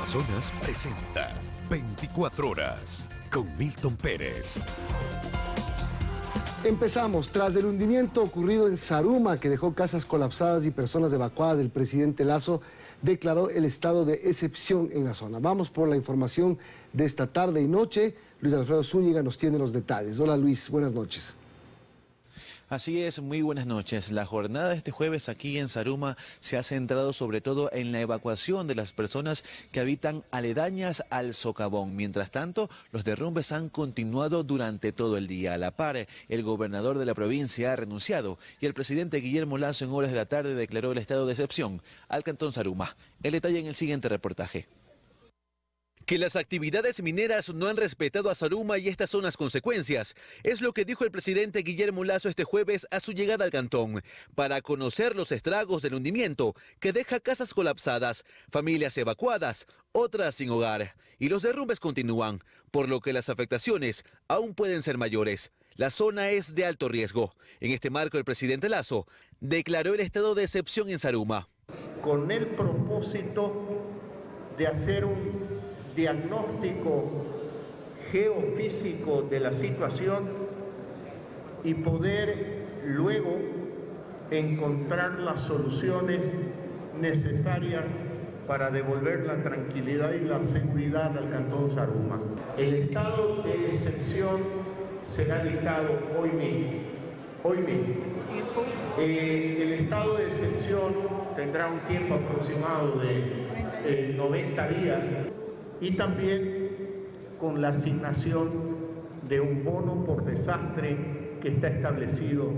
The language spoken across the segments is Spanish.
Amazonas presenta 24 horas con Milton Pérez. Empezamos. Tras el hundimiento ocurrido en Zaruma, que dejó casas colapsadas y personas evacuadas, el presidente Lasso declaró el estado de excepción en la zona. Vamos por la información de esta tarde y noche. Luis Alfredo Zúñiga nos tiene los detalles. Hola Luis, buenas noches. Así es, muy buenas noches. La jornada de este jueves aquí en Zaruma se ha centrado sobre todo en la evacuación de las personas que habitan aledañas al socavón. Mientras tanto, los derrumbes han continuado durante todo el día. A la par, el gobernador de la provincia ha renunciado y el presidente Guillermo Lasso en horas de la tarde declaró el estado de excepción al cantón Zaruma. El detalle en el siguiente reportaje. Que las actividades mineras no han respetado a Zaruma y estas son las consecuencias. Es lo que dijo el presidente Guillermo Lasso este jueves a su llegada al cantón, para conocer los estragos del hundimiento que deja casas colapsadas, familias evacuadas, otras sin hogar. Y los derrumbes continúan, por lo que las afectaciones aún pueden ser mayores. La zona es de alto riesgo. En este marco, el presidente Lasso declaró el estado de excepción en Zaruma. Con el propósito de hacer un diagnóstico geofísico de la situación y poder luego encontrar las soluciones necesarias para devolver la tranquilidad y la seguridad al cantón Zaruma. El estado de excepción será dictado hoy mismo. El estado de excepción tendrá un tiempo aproximado de 90 días. Y también con la asignación de un bono por desastre que está establecido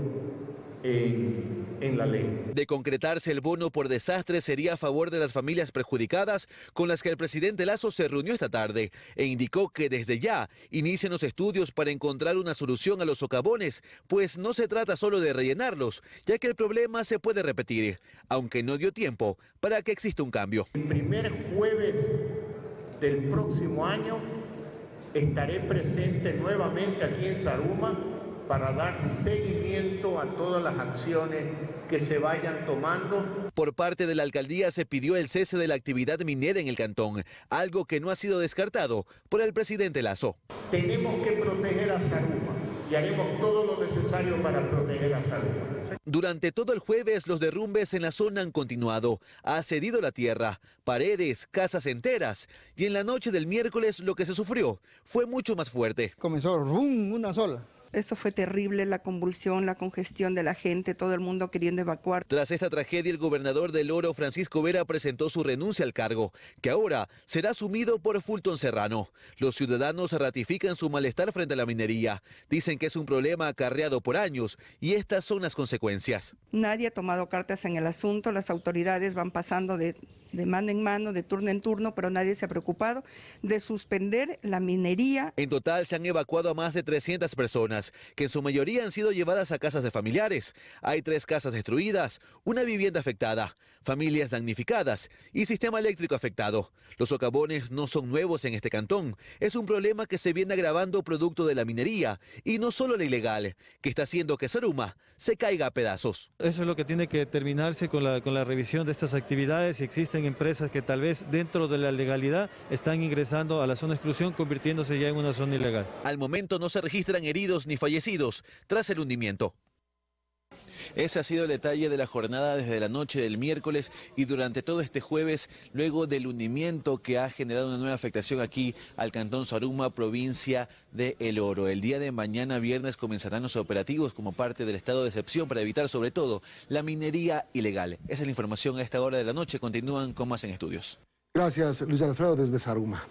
en la ley. De concretarse el bono por desastre sería a favor de las familias perjudicadas con las que el presidente Lasso se reunió esta tarde e indicó que desde ya inician los estudios para encontrar una solución a los socavones, pues no se trata solo de rellenarlos, ya que el problema se puede repetir, aunque no dio tiempo para que exista un cambio. El primer jueves del próximo año estaré presente nuevamente aquí en Zaruma para dar seguimiento a todas las acciones que se vayan tomando. Por parte de la alcaldía se pidió el cese de la actividad minera en el cantón, algo que no ha sido descartado por el presidente Lasso. Tenemos que proteger a Zaruma y haremos todo lo necesario para proteger a Zaruma. Durante todo el jueves los derrumbes en la zona han continuado. Ha cedido la tierra, paredes, casas enteras. Y en la noche del miércoles lo que se sufrió fue mucho más fuerte. Comenzó ¡rum! Una sola. Eso fue terrible, la convulsión, la congestión de la gente, todo el mundo queriendo evacuar. Tras esta tragedia, el gobernador del Oro, Francisco Vera, presentó su renuncia al cargo, que ahora será asumido por Fulton Serrano. Los ciudadanos ratifican su malestar frente a la minería. Dicen que es un problema acarreado por años y estas son las consecuencias. Nadie ha tomado cartas en el asunto, las autoridades van pasando de mano en mano, de turno en turno, pero nadie se ha preocupado de suspender la minería. En total se han evacuado a más de 300 personas, que en su mayoría han sido llevadas a casas de familiares. Hay 3 casas destruidas, una vivienda afectada, familias damnificadas y sistema eléctrico afectado. Los socavones no son nuevos en este cantón. Es un problema que se viene agravando producto de la minería y no solo la ilegal, que está haciendo que Zaruma se caiga a pedazos. Eso es lo que tiene que terminarse con la revisión de estas actividades. Existen empresas que tal vez dentro de la legalidad están ingresando a la zona de exclusión, convirtiéndose ya en una zona ilegal. Al momento no se registran heridos ni fallecidos tras el hundimiento. Ese ha sido el detalle de la jornada desde la noche del miércoles y durante todo este jueves, luego del hundimiento que ha generado una nueva afectación aquí al cantón Zaruma, provincia de El Oro. El día de mañana, viernes, comenzarán los operativos como parte del estado de excepción para evitar sobre todo la minería ilegal. Esa es la información a esta hora de la noche. Continúan con más en estudios. Gracias Luis Alfredo desde Zaruma.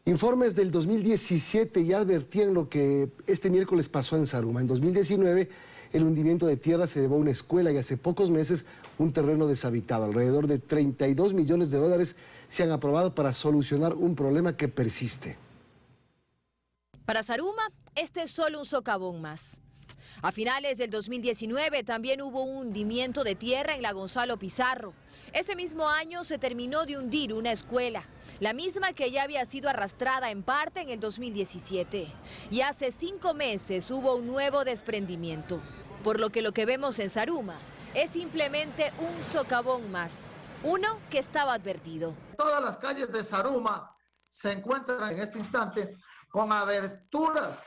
Informes del 2017 ya advertían lo que este miércoles pasó en Zaruma. En 2019, el hundimiento de tierra se llevó a una escuela y hace pocos meses un terreno deshabitado. Alrededor de 32 millones de dólares se han aprobado para solucionar un problema que persiste. Para Zaruma, este es solo un socavón más. A finales del 2019 también hubo un hundimiento de tierra en la Gonzalo Pizarro. Ese mismo año se terminó de hundir una escuela, la misma que ya había sido arrastrada en parte en el 2017. Y hace 5 meses hubo un nuevo desprendimiento, por lo que vemos en Zaruma es simplemente un socavón más. Uno que estaba advertido. Todas las calles de Zaruma se encuentran en este instante con aberturas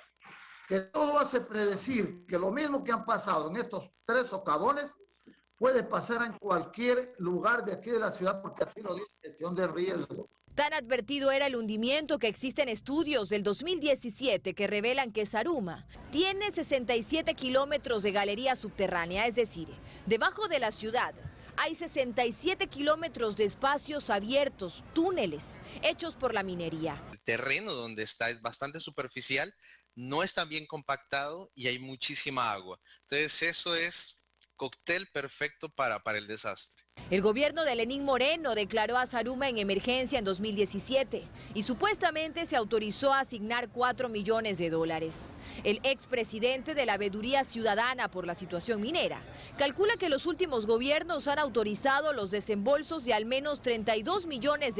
que todo hace predecir que lo mismo que han pasado en estos 3 socavones puede pasar en cualquier lugar de aquí de la ciudad, porque así lo dice la gestión de riesgo. Tan advertido era el hundimiento que existen estudios del 2017 que revelan que Zaruma tiene 67 kilómetros de galería subterránea, es decir, debajo de la ciudad hay 67 kilómetros de espacios abiertos, túneles, hechos por la minería. El terreno donde está es bastante superficial, no está bien compactado y hay muchísima agua. Entonces eso es cóctel perfecto para el desastre. El gobierno de Lenín Moreno declaró a Zaruma en emergencia en 2017 y supuestamente se autorizó a asignar $4 millones. El expresidente de la Veeduría Ciudadana por la situación minera calcula que los últimos gobiernos han autorizado los desembolsos de al menos $32 millones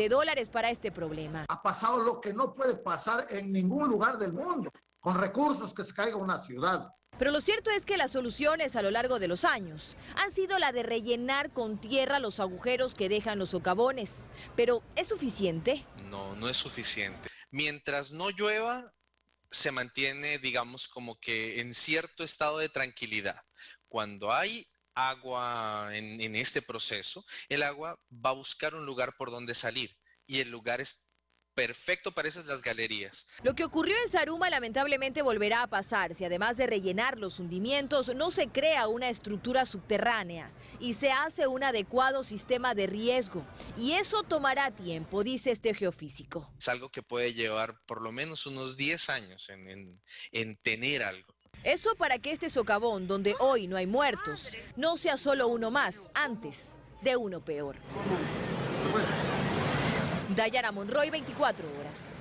para este problema. Ha pasado lo que no puede pasar en ningún lugar del mundo, con recursos que se caiga una ciudad. Pero lo cierto es que las soluciones a lo largo de los años han sido la de rellenar con tierra los agujeros que dejan los socavones. Pero, ¿es suficiente? No es suficiente. Mientras no llueva, se mantiene, digamos, como que en cierto estado de tranquilidad. Cuando hay agua en este proceso, el agua va a buscar un lugar por donde salir. Y el lugar es perfecto para esas las galerías. Lo que ocurrió en Zaruma lamentablemente volverá a pasar si además de rellenar los hundimientos no se crea una estructura subterránea y se hace un adecuado sistema de riesgo. Y eso tomará tiempo, dice este geofísico. Es algo que puede llevar por lo menos unos 10 años en tener algo. Eso para que este socavón, donde hoy no hay muertos, no sea solo uno más antes de uno peor. Dayana Monroy, 24 horas.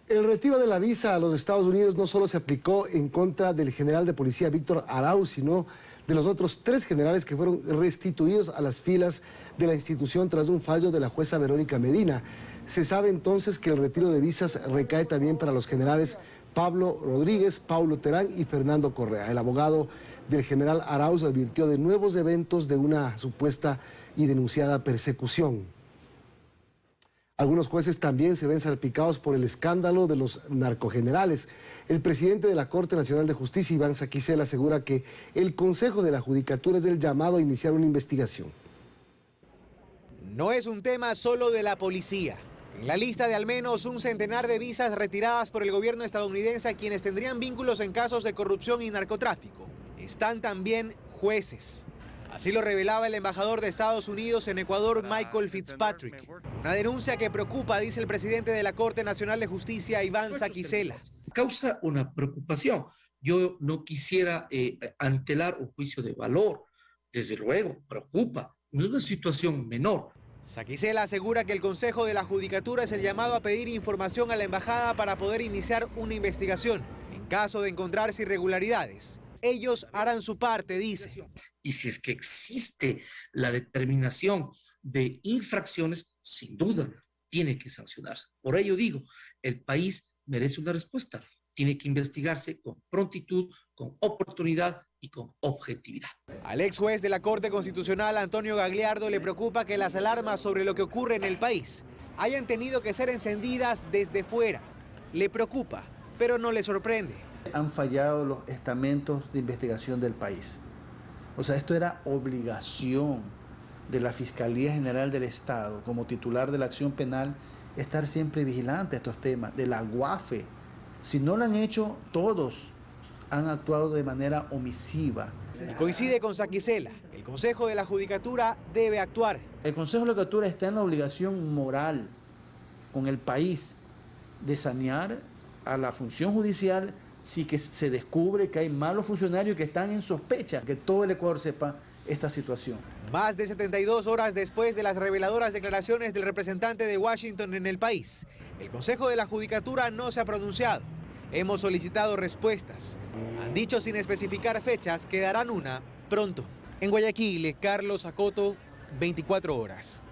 El retiro de la visa a los Estados Unidos no solo se aplicó en contra del general de policía Víctor Arauz, sino de los otros 3 generales que fueron restituidos a las filas de la institución tras un fallo de la jueza Verónica Medina. Se sabe entonces que el retiro de visas recae también para los generales Pablo Rodríguez, Paulo Terán y Fernando Correa. El abogado del general Arauz advirtió de nuevos eventos de una supuesta y denunciada persecución. Algunos jueces también se ven salpicados por el escándalo de los narcogenerales. El presidente de la Corte Nacional de Justicia, Iván Saquicela, asegura que el Consejo de la Judicatura es el llamado a iniciar una investigación. No es un tema solo de la policía. En la lista de al menos un centenar de visas retiradas por el gobierno estadounidense a quienes tendrían vínculos en casos de corrupción y narcotráfico están también jueces. Así lo revelaba el embajador de Estados Unidos en Ecuador, Michael Fitzpatrick. Una denuncia que preocupa, dice el presidente de la Corte Nacional de Justicia, Iván Saquicela. Causa una preocupación. Yo no quisiera antelar un juicio de valor. Desde luego, preocupa. No es una situación menor. Saquicela asegura que el Consejo de la Judicatura es el llamado a pedir información a la embajada para poder iniciar una investigación. En caso de encontrarse irregularidades, ellos harán su parte, dice. Y si es que existe la determinación de infracciones, sin duda, tiene que sancionarse. Por ello digo, el país merece una respuesta. Tiene que investigarse con prontitud, con oportunidad y con objetividad. Al ex juez de la Corte Constitucional, Antonio Gagliardo, le preocupa que las alarmas sobre lo que ocurre en el país hayan tenido que ser encendidas desde fuera. Le preocupa, pero no le sorprende. Han fallado los estamentos de investigación del país. O sea, esto era obligación de la Fiscalía General del Estado, como titular de la acción penal, estar siempre vigilante a estos temas, de la UAFE. Si no lo han hecho, todos han actuado de manera omisiva. Y coincide con Saquicela, el Consejo de la Judicatura debe actuar. El Consejo de la Judicatura está en la obligación moral con el país de sanear a la función judicial si que se descubre que hay malos funcionarios que están en sospecha, que todo el Ecuador sepa esta situación. Más de 72 horas después de las reveladoras declaraciones del representante de Washington en el país, el Consejo de la Judicatura no se ha pronunciado. Hemos solicitado respuestas. Han dicho sin especificar fechas que darán una pronto. En Guayaquil, Carlos Acoto, 24 horas.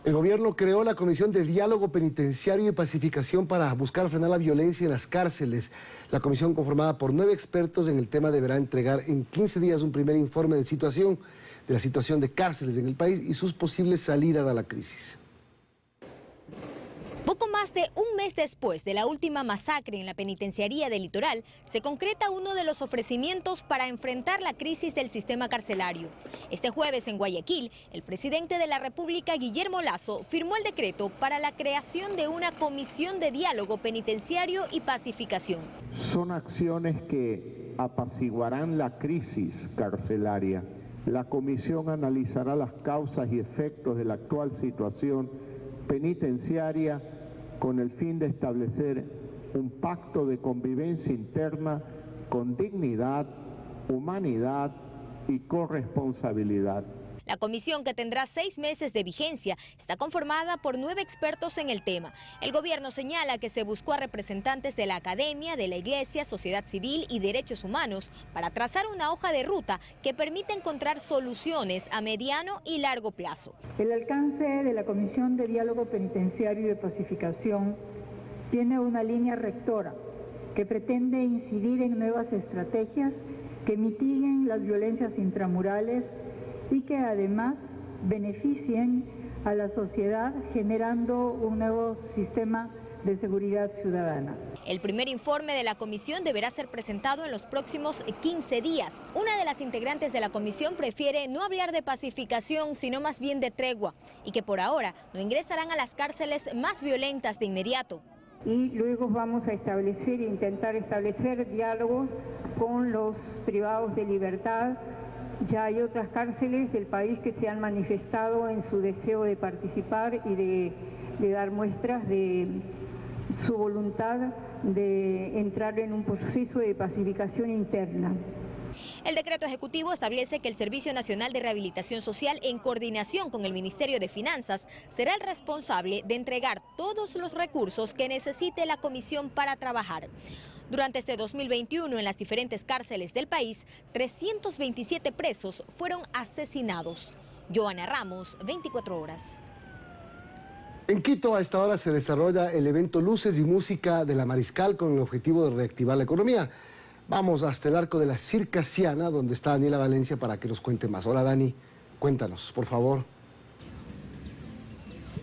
El gobierno creó la Comisión de Diálogo Penitenciario y Pacificación para buscar frenar la violencia en las cárceles. La comisión, conformada por 9 expertos en el tema, deberá entregar en 15 días un primer informe de la situación de cárceles en el país y sus posibles salidas a la crisis. Poco más de un mes después de la última masacre en la penitenciaría del Litoral, se concreta uno de los ofrecimientos para enfrentar la crisis del sistema carcelario. Este jueves en Guayaquil, el presidente de la República, Guillermo Lasso, firmó el decreto para la creación de una comisión de diálogo penitenciario y pacificación. Son acciones que apaciguarán la crisis carcelaria. La comisión analizará las causas y efectos de la actual situación penitenciaria con el fin de establecer un pacto de convivencia interna con dignidad, humanidad y corresponsabilidad. La comisión, que tendrá 6 meses de vigencia, está conformada por 9 expertos en el tema. El gobierno señala que se buscó a representantes de la academia, de la iglesia, sociedad civil y derechos humanos para trazar una hoja de ruta que permita encontrar soluciones a mediano y largo plazo. El alcance de la Comisión de Diálogo Penitenciario y de Pacificación tiene una línea rectora que pretende incidir en nuevas estrategias que mitiguen las violencias intramurales y que además beneficien a la sociedad generando un nuevo sistema de seguridad ciudadana. El primer informe de la comisión deberá ser presentado en los próximos 15 días. Una de las integrantes de la comisión prefiere no hablar de pacificación, sino más bien de tregua, y que por ahora no ingresarán a las cárceles más violentas de inmediato. Y luego vamos a intentar establecer diálogos con los privados de libertad. Ya hay otras cárceles del país que se han manifestado en su deseo de participar y de dar muestras de su voluntad de entrar en un proceso de pacificación interna. El decreto ejecutivo establece que el Servicio Nacional de Rehabilitación Social, en coordinación con el Ministerio de Finanzas, será el responsable de entregar todos los recursos que necesite la comisión para trabajar. Durante este 2021, en las diferentes cárceles del país, 327 presos fueron asesinados. Joana Ramos, 24 horas. En Quito, a esta hora se desarrolla el evento Luces y Música de la Mariscal con el objetivo de reactivar la economía. Vamos hasta el arco de la Circasiana, donde está Daniela Valencia, para que nos cuente más. Hola Dani, cuéntanos, por favor.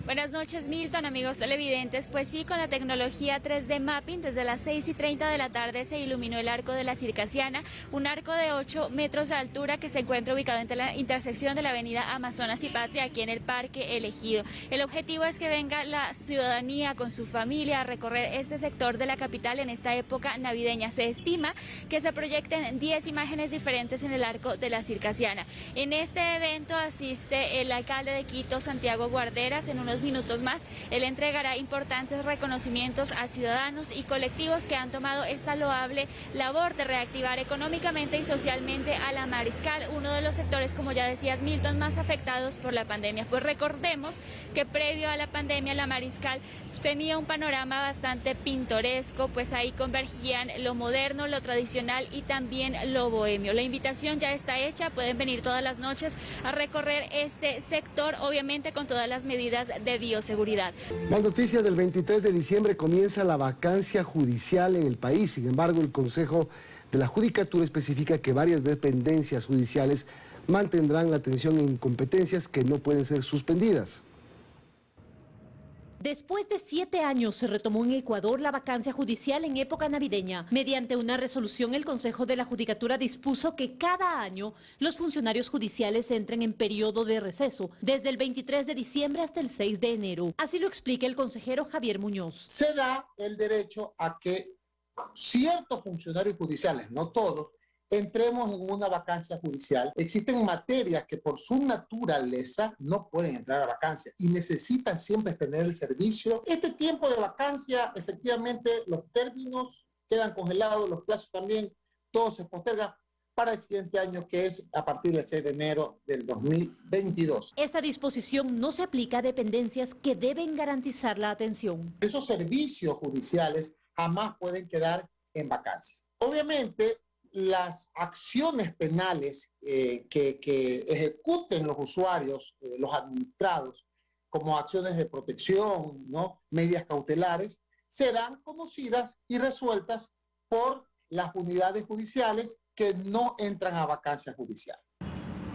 Buenas noches, Milton, amigos televidentes. Pues sí, con la tecnología 3D Mapping, desde las 6:30 de la tarde se iluminó el arco de la Circasiana, un arco de 8 metros de altura que se encuentra ubicado entre la intersección de la avenida Amazonas y Patria, aquí en el Parque Elegido. El objetivo es que venga la ciudadanía con su familia a recorrer este sector de la capital en esta época navideña. Se estima que se proyecten 10 imágenes diferentes en el arco de la Circasiana. En este evento asiste el alcalde de Quito, Santiago Guarderas. En unos minutos más, él entregará importantes reconocimientos a ciudadanos y colectivos que han tomado esta loable labor de reactivar económicamente y socialmente a la Mariscal, uno de los sectores, como ya decías, Milton, más afectados por la pandemia. Pues recordemos que previo a la pandemia la Mariscal tenía un panorama bastante pintoresco, pues ahí convergían lo moderno, lo tradicional y también lo bohemio. La invitación ya está hecha, pueden venir todas las noches a recorrer este sector, obviamente con todas las medidas de bioseguridad. Más noticias: del 23 de diciembre comienza la vacancia judicial en el país. Sin embargo, el Consejo de la Judicatura especifica que varias dependencias judiciales mantendrán la atención en competencias que no pueden ser suspendidas. Después de 7 años se retomó en Ecuador la vacancia judicial en época navideña. Mediante una resolución, el Consejo de la Judicatura dispuso que cada año los funcionarios judiciales entren en periodo de receso, desde el 23 de diciembre hasta el 6 de enero. Así lo explica el consejero Javier Muñoz. Se da el derecho a que ciertos funcionarios judiciales, no todos, entremos en una vacancia judicial. Existen materias que por su naturaleza no pueden entrar a vacancia y necesitan siempre tener el servicio. Este tiempo de vacancia, efectivamente, los términos quedan congelados, los plazos también, todo se posterga para el siguiente año, que es a partir del 6 de enero del 2022. Esta disposición no se aplica a dependencias que deben garantizar la atención. Esos servicios judiciales jamás pueden quedar en vacancia. Obviamente, las acciones penales que ejecuten los usuarios, los administrados, como acciones de protección, ¿no? Medidas cautelares, serán conocidas y resueltas por las unidades judiciales que no entran a vacancia judicial.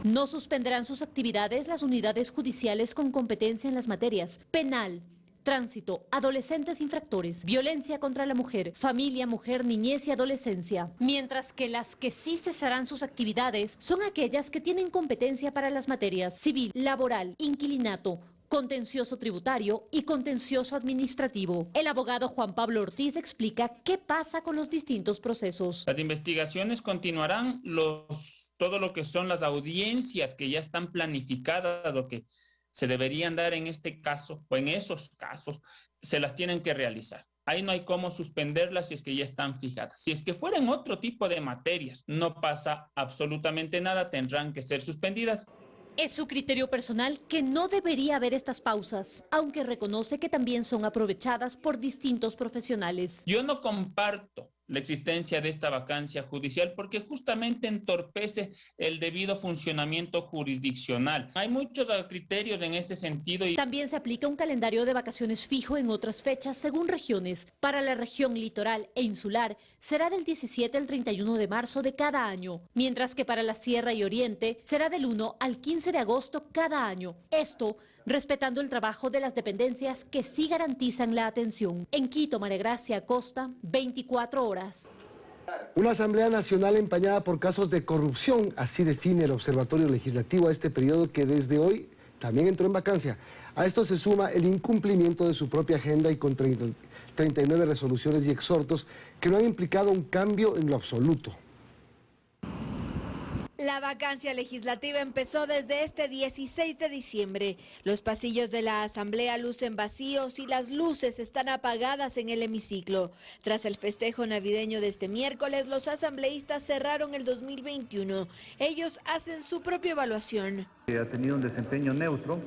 No suspenderán sus actividades las unidades judiciales con competencia en las materias penal, tránsito, adolescentes infractores, violencia contra la mujer, familia, mujer, niñez y adolescencia. Mientras que las que sí cesarán sus actividades son aquellas que tienen competencia para las materias civil, laboral, inquilinato, contencioso tributario y contencioso administrativo. El abogado Juan Pablo Ortiz explica qué pasa con los distintos procesos. Las investigaciones continuarán, todo lo que son las audiencias que ya están planificadas, lo que se deberían dar en este caso o en esos casos, se las tienen que realizar. Ahí no hay cómo suspenderlas si es que ya están fijadas. Si es que fueran otro tipo de materias, no pasa absolutamente nada, tendrán que ser suspendidas. Es su criterio personal que no debería haber estas pausas, aunque reconoce que también son aprovechadas por distintos profesionales. Yo no comparto la existencia de esta vacancia judicial porque justamente entorpece el debido funcionamiento jurisdiccional. Hay muchos criterios en este sentido. También se aplica un calendario de vacaciones fijo en otras fechas según regiones. Para la región litoral e insular será del 17 al 31 de marzo de cada año, mientras que para la Sierra y Oriente será del 1 al 15 de agosto cada año. Esto respetando el trabajo de las dependencias que sí garantizan la atención. En Quito, María Gracia Acosta, 24 horas. Una Asamblea Nacional empañada por casos de corrupción, así define el Observatorio Legislativo a este periodo que desde hoy también entró en vacancia. A esto se suma el incumplimiento de su propia agenda y con 39 resoluciones y exhortos que no han implicado un cambio en lo absoluto. La vacancia legislativa empezó desde este 16 de diciembre. Los pasillos de la Asamblea lucen vacíos y las luces están apagadas en el hemiciclo. Tras el festejo navideño de este miércoles, los asambleístas cerraron el 2021. Ellos hacen su propia evaluación. Ha tenido un desempeño neutro,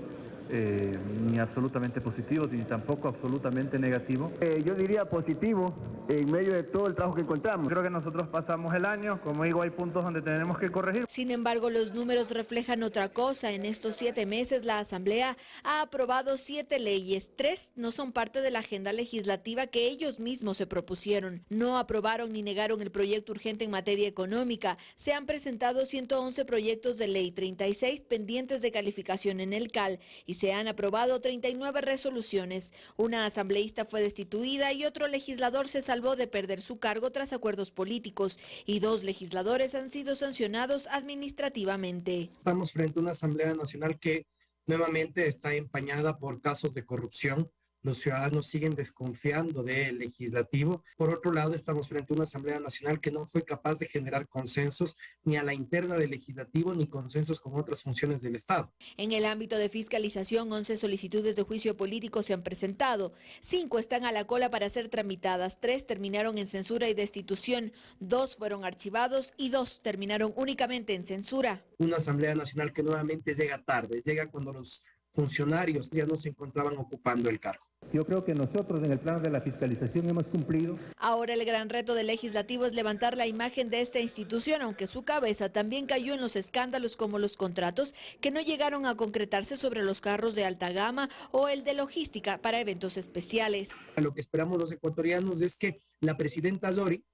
ni absolutamente positivo, ni tampoco absolutamente negativo. Yo diría positivo en medio de todo el trabajo que encontramos. Creo que nosotros pasamos el año, como digo, hay puntos donde tenemos que corregir. Sin embargo, los números reflejan otra cosa. En estos 7 meses, la Asamblea ha aprobado 7 leyes. 3 no son parte de la agenda legislativa que ellos mismos se propusieron. No aprobaron ni negaron el proyecto urgente en materia económica. Se han presentado 111 proyectos de ley, 36 pendientes de calificación en el CAL y se han aprobado 39 resoluciones. Una asambleísta fue destituida y otro legislador se salvó de perder su cargo tras acuerdos políticos y 2 legisladores han sido sancionados administrativamente. Estamos frente a una Asamblea Nacional que nuevamente está empañada por casos de corrupción. Los ciudadanos siguen desconfiando del legislativo. Por otro lado, estamos frente a una Asamblea Nacional que no fue capaz de generar consensos ni a la interna del legislativo ni consensos con otras funciones del Estado. En el ámbito de fiscalización, 11 solicitudes de juicio político se han presentado. 5 están a la cola para ser tramitadas, 3 terminaron en censura y destitución, 2 fueron archivados y 2 terminaron únicamente en censura. Una Asamblea Nacional que nuevamente llega tarde, llega cuando los funcionarios ya no se encontraban ocupando el cargo. Yo creo que nosotros en el plano de la fiscalización hemos cumplido. Ahora el gran reto del legislativo es levantar la imagen de esta institución, aunque su cabeza también cayó en los escándalos como los contratos que no llegaron a concretarse sobre los carros de alta gama o el de logística para eventos especiales. Lo que esperamos los ecuatorianos es que la presidenta Lori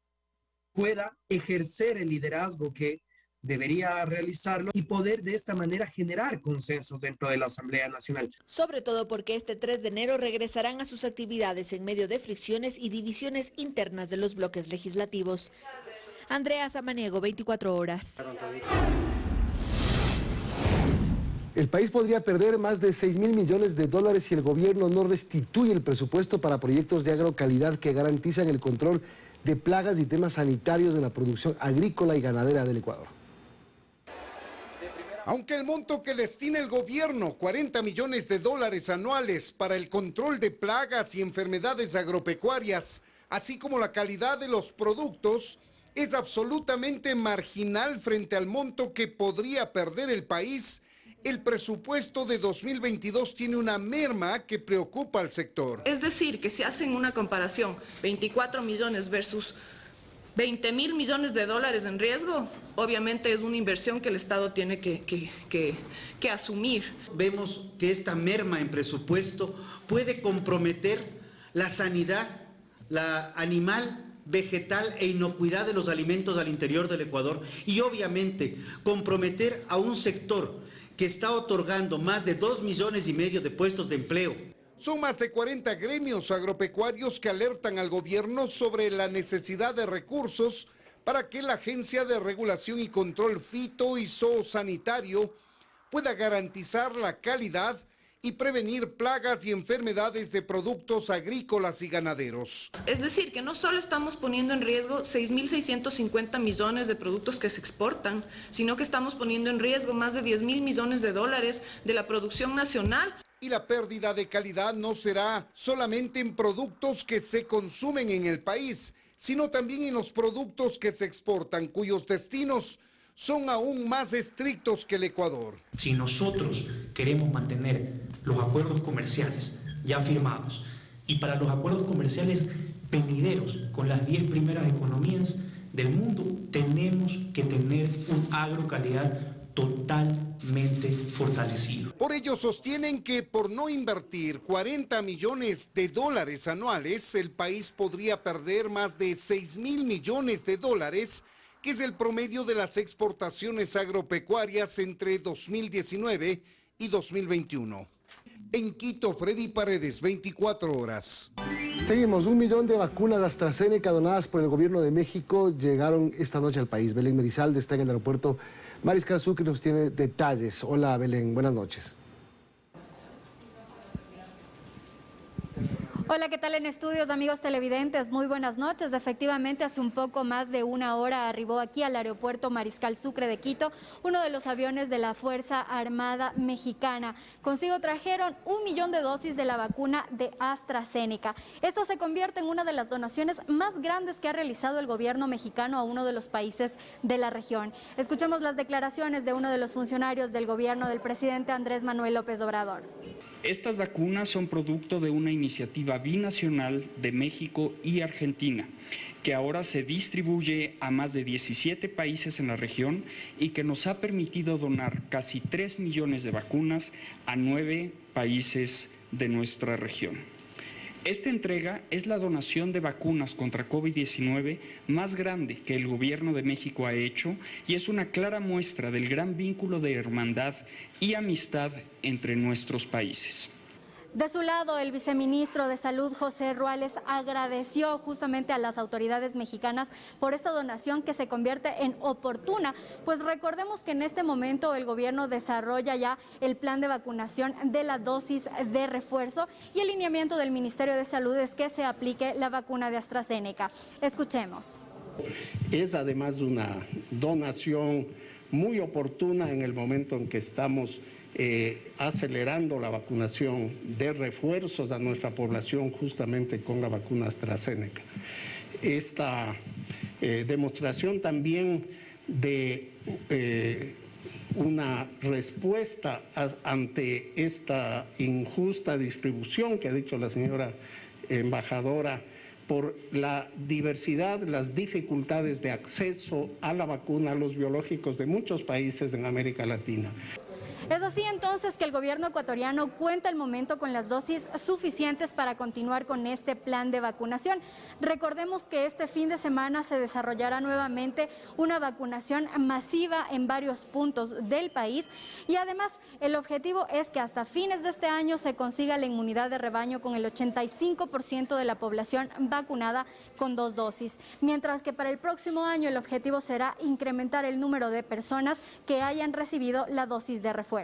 pueda ejercer el liderazgo que debería realizarlo y poder de esta manera generar consensos dentro de la Asamblea Nacional. Sobre todo porque este 3 de enero regresarán a sus actividades en medio de fricciones y divisiones internas de los bloques legislativos. Andrea Samaniego, 24 horas. El país podría perder más de 6.000 millones de dólares si el gobierno no restituye el presupuesto para proyectos de agrocalidad que garantizan el control de plagas y temas sanitarios de la producción agrícola y ganadera del Ecuador. Aunque el monto que destina el gobierno, 40 millones de dólares anuales para el control de plagas y enfermedades agropecuarias, así como la calidad de los productos, es absolutamente marginal frente al monto que podría perder el país, el presupuesto de 2022 tiene una merma que preocupa al sector. Es decir, que si hacen una comparación, 24 millones versus 20.000 millones de dólares en riesgo, obviamente es una inversión que el Estado tiene que asumir. Vemos que esta merma en presupuesto puede comprometer la sanidad, la animal, vegetal e inocuidad de los alimentos al interior del Ecuador y obviamente comprometer a un sector que está otorgando más de 2,5 millones de puestos de empleo. Son más de 40 gremios agropecuarios que alertan al gobierno sobre la necesidad de recursos para que la Agencia de Regulación y Control Fito y Zoosanitario pueda garantizar la calidad y prevenir plagas y enfermedades de productos agrícolas y ganaderos. Es decir, que no solo estamos poniendo en riesgo 6.650 millones de productos que se exportan, sino que estamos poniendo en riesgo más de 10.000 millones de dólares de la producción nacional. Y la pérdida de calidad no será solamente en productos que se consumen en el país, sino también en los productos que se exportan, cuyos destinos son aún más estrictos que el Ecuador. Si nosotros queremos mantener los acuerdos comerciales ya firmados y para los acuerdos comerciales venideros con las 10 primeras economías del mundo, tenemos que tener un agrocalidad totalmente fortalecido. Por ello sostienen que por no invertir 40 millones de dólares anuales, el país podría perder más de 6.000 millones de dólares, que es el promedio de las exportaciones agropecuarias entre 2019 y 2021. En Quito, Freddy Paredes, 24 horas. Seguimos, 1 millón de vacunas AstraZeneca donadas por el gobierno de México llegaron esta noche al país. Belén Merizalde está en el aeropuerto Mariscal Sucre, nos tiene detalles. Hola Belén, buenas noches. Hola, ¿qué tal en estudios, amigos televidentes? Muy buenas noches. Efectivamente, hace un poco más de una hora arribó aquí al aeropuerto Mariscal Sucre de Quito uno de los aviones de la Fuerza Armada Mexicana. Consigo trajeron 1 millón de dosis de la vacuna de AstraZeneca. Esto se convierte en una de las donaciones más grandes que ha realizado el gobierno mexicano a uno de los países de la región. Escuchemos las declaraciones de uno de los funcionarios del gobierno del presidente Andrés Manuel López Obrador. Estas vacunas son producto de una iniciativa binacional de México y Argentina, que ahora se distribuye a más de 17 países en la región y que nos ha permitido donar casi 3 millones de vacunas a 9 países de nuestra región. Esta entrega es la donación de vacunas contra COVID-19 más grande que el gobierno de México ha hecho y es una clara muestra del gran vínculo de hermandad y amistad entre nuestros países. De su lado, el viceministro de Salud, José Ruales, agradeció justamente a las autoridades mexicanas por esta donación que se convierte en oportuna, pues recordemos que en este momento el gobierno desarrolla ya el plan de vacunación de la dosis de refuerzo y el lineamiento del Ministerio de Salud es que se aplique la vacuna de AstraZeneca. Escuchemos. Es además una donación muy oportuna en el momento en que estamos acelerando la vacunación de refuerzos a nuestra población justamente con la vacuna AstraZeneca. Esta demostración también de una respuesta ante esta injusta distribución que ha dicho la señora embajadora por la diversidad, las dificultades de acceso a la vacuna, a los biológicos de muchos países en América Latina. Es así entonces que el gobierno ecuatoriano cuenta al momento con las dosis suficientes para continuar con este plan de vacunación. Recordemos que este fin de semana se desarrollará nuevamente una vacunación masiva en varios puntos del país y además el objetivo es que hasta fines de este año se consiga la inmunidad de rebaño con el 85% de la población vacunada con 2 dosis, mientras que para el próximo año el objetivo será incrementar el número de personas que hayan recibido la dosis de refuerzo.